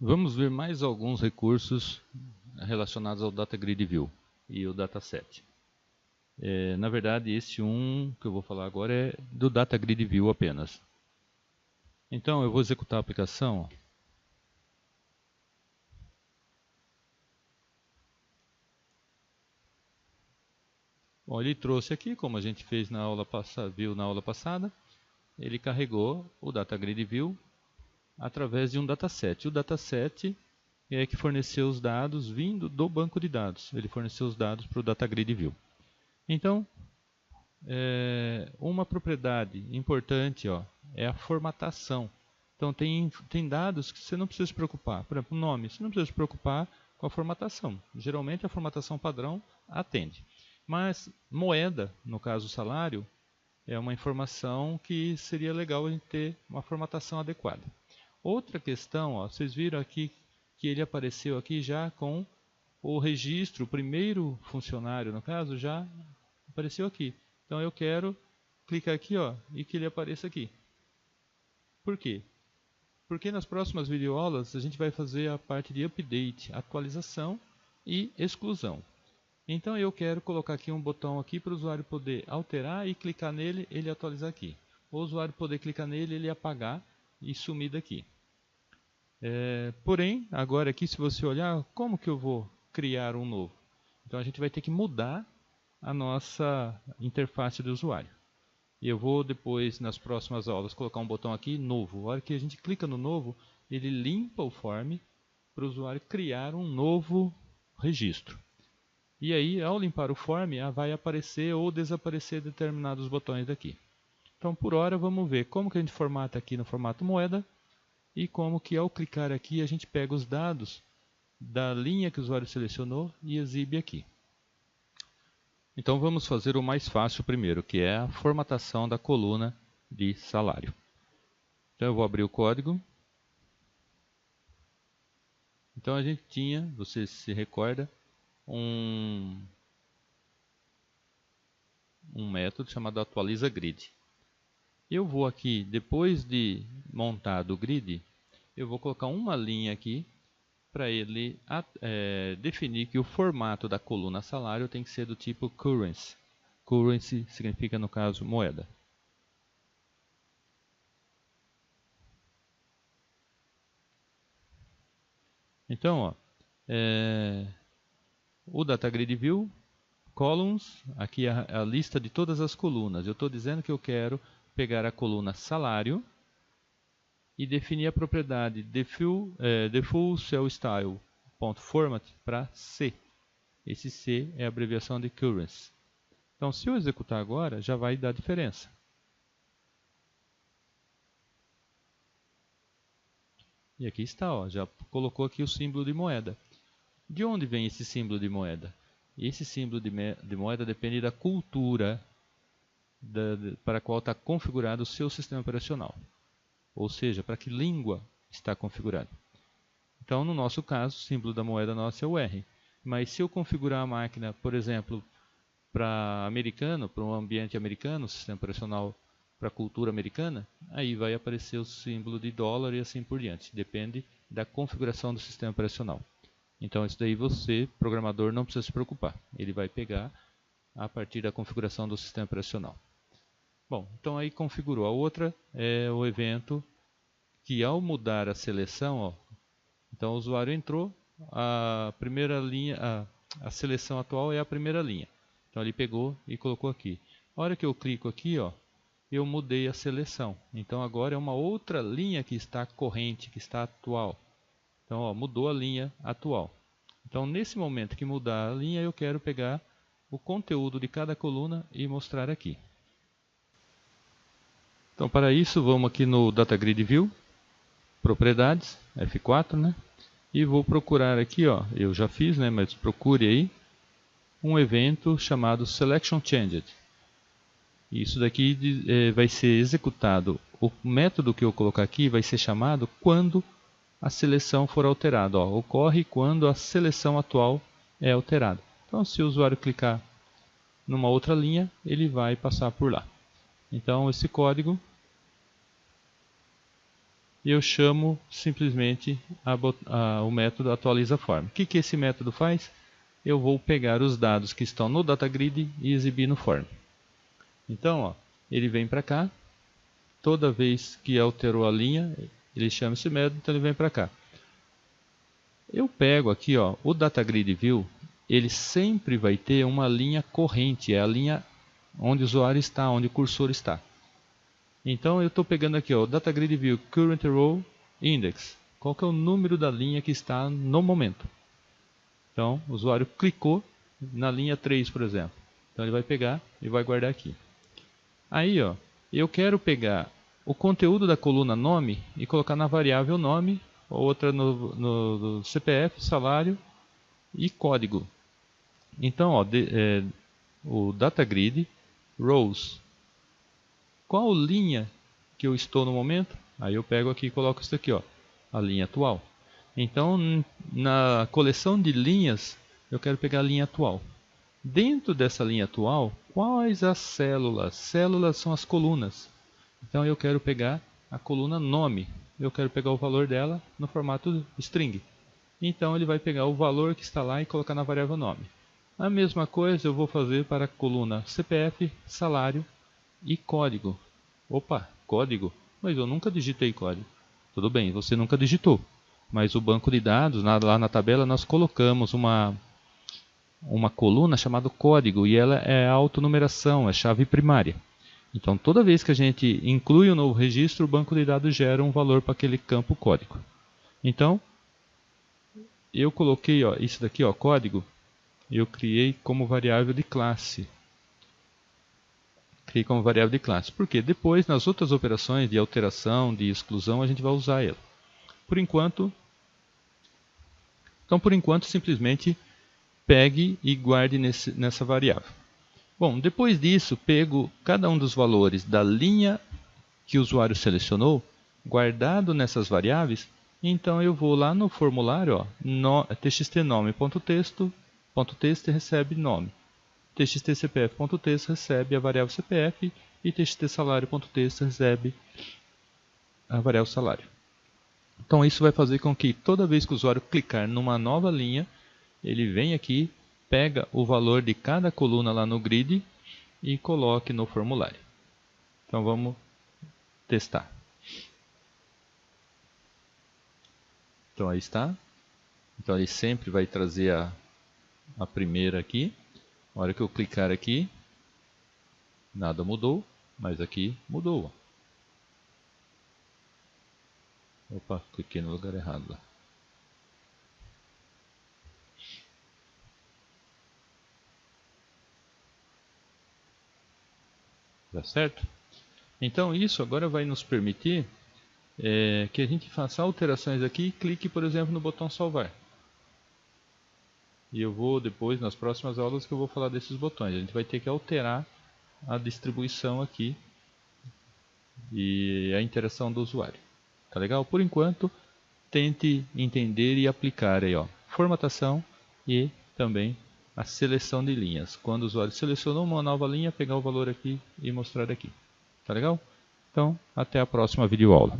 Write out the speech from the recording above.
Vamos ver mais alguns recursos relacionados ao Data Grid View e o dataset. Na verdade, esse que eu vou falar agora é do Data Grid View apenas. Então, eu vou executar a aplicação. Bom, ele trouxe aqui, como a gente fez na aula viu na aula passada, ele carregou o Data Grid View através de um dataset. O dataset é que forneceu os dados vindo do banco de dados. Ele forneceu os dados para o Data Grid View. Então, uma propriedade importante é a formatação. Então, tem dados que você não precisa se preocupar. Por exemplo, nome, você não precisa se preocupar com a formatação. Geralmente, a formatação padrão atende. Mas moeda, no caso salário, é uma informação que seria legal a gente ter uma formatação adequada. Outra questão, vocês viram aqui que ele apareceu aqui já com o registro, o primeiro funcionário, no caso, já apareceu aqui. Então eu quero clicar aqui e que ele apareça aqui. Por quê? Porque nas próximas videoaulas a gente vai fazer a parte de update, atualização e exclusão. Então eu quero colocar aqui um botão aqui para o usuário poder alterar e clicar nele, ele atualizar aqui. O usuário poder clicar nele, ele apagar e sumir daqui. Porém, agora aqui se você olhar, como que eu vou criar um novo? Então a gente vai ter que mudar a nossa interface do usuário. E eu vou depois, nas próximas aulas, colocar um botão aqui, novo. A hora que a gente clica no novo, ele limpa o form para o usuário criar um novo registro. E aí, ao limpar o form, vai aparecer ou desaparecer determinados botões daqui. Então, por hora, vamos ver como que a gente formata aqui no formato moeda e como que ao clicar aqui a gente pega os dados da linha que o usuário selecionou e exibe aqui. Então vamos fazer o mais fácil primeiro, que é a formatação da coluna de salário. Então eu vou abrir o código. Então a gente tinha, você se recorda, um método chamado atualiza grid. Eu vou aqui, depois de montado o grid, eu vou colocar uma linha aqui para ele definir que o formato da coluna salário tem que ser do tipo currency. Currency significa, no caso, moeda. Então, o Data Grid View, columns, aqui é a lista de todas as colunas. Eu estou dizendo que eu quero pegar a coluna salário e definir a propriedade default cell style.format para C. Esse C é a abreviação de currency. Então, se eu executar agora, já vai dar diferença. E aqui está, já colocou aqui o símbolo de moeda. De onde vem esse símbolo de moeda? Esse símbolo de moeda depende da cultura para a qual está configurado o seu sistema operacional. Ou seja, para que língua está configurado. Então, no nosso caso, o símbolo da moeda nossa é o R. Mas se eu configurar a máquina, por exemplo, para americano, para um ambiente americano, sistema operacional para a cultura americana, aí vai aparecer o símbolo de dólar e assim por diante. Depende da configuração do sistema operacional. Então isso daí você, programador, não precisa se preocupar. Ele vai pegar a partir da configuração do sistema operacional. Bom, então aí configurou. A outra é o evento que ao mudar a seleção, então o usuário entrou, a primeira linha, a seleção atual é a primeira linha. Então ele pegou e colocou aqui. A hora que eu clico aqui, eu mudei a seleção. Então agora é uma outra linha que está corrente, que está atual. Então mudou a linha atual. Então nesse momento que mudar a linha, eu quero pegar o conteúdo de cada coluna e mostrar aqui. Então para isso vamos aqui no Data Grid View, propriedades, F4, né? E vou procurar aqui, eu já fiz, né, mas procure aí um evento chamado Selection Changed. Isso daqui vai ser executado. O método que eu colocar aqui vai ser chamado quando a seleção for alterada. Ocorre quando a seleção atual é alterada. Então, se o usuário clicar numa outra linha, ele vai passar por lá. Então, esse código e eu chamo simplesmente o método atualiza form. O que esse método faz? Eu vou pegar os dados que estão no DataGrid e exibir no form. Então, ó, ele vem para cá, toda vez que alterou a linha, ele chama esse método, então ele vem para cá. Eu pego aqui, ó, o DataGrid View, ele sempre vai ter uma linha corrente, é a linha onde o usuário está, onde o cursor está. Então eu estou pegando aqui, ó, o DataGrid View Current Row Index. Qual que é o número da linha que está no momento? Então o usuário clicou na linha 3, por exemplo. Então ele vai pegar e vai guardar aqui. Aí, ó, eu quero pegar o conteúdo da coluna nome e colocar na variável nome, outra no CPF, salário e código. Então, ó, o DataGrid Rows. Qual linha que eu estou no momento? Aí eu pego aqui e coloco isso aqui, ó, a linha atual. Então, na coleção de linhas, eu quero pegar a linha atual. Dentro dessa linha atual, quais as células? Células são as colunas. Então eu quero pegar a coluna nome. Eu quero pegar o valor dela no formato string. Então ele vai pegar o valor que está lá e colocar na variável nome. A mesma coisa eu vou fazer para a coluna CPF, salário e código. Opa, código? Mas eu nunca digitei código. Tudo bem, você nunca digitou. Mas o banco de dados, lá na tabela, nós colocamos uma coluna chamada código. E ela é autonumeração, é chave primária. Então toda vez que a gente inclui um novo registro, o banco de dados gera um valor para aquele campo código. Então, eu coloquei, ó, isso daqui, ó, código, eu criei como variável de classe. Porque depois, nas outras operações de alteração, de exclusão, a gente vai usar ela. Por enquanto, simplesmente pegue e guarde nessa variável. Bom, depois disso, pego cada um dos valores da linha que o usuário selecionou, guardado nessas variáveis, então eu vou lá no formulário, ó, txtnome.texto recebe nome. txtcpf.texto recebe a variável CPF e txtsalário.texto recebe a variável salário. Então isso vai fazer com que toda vez que o usuário clicar numa nova linha, ele vem aqui, pega o valor de cada coluna lá no grid e coloque no formulário. Então vamos testar. Então aí está. Então ele sempre vai trazer a primeira aqui. Na hora que eu clicar aqui, nada mudou, mas aqui mudou. Opa, cliquei no lugar errado lá. Tá certo? Então isso agora vai nos permitir que a gente faça alterações aqui e clique, por exemplo, no botão salvar. E eu vou depois, nas próximas aulas, que eu vou falar desses botões. A gente vai ter que alterar a distribuição aqui e a interação do usuário. Tá legal? Por enquanto, tente entender e aplicar aí, ó, formatação e também a seleção de linhas. Quando o usuário selecionou uma nova linha, pegar o valor aqui e mostrar aqui. Tá legal? Então, até a próxima videoaula.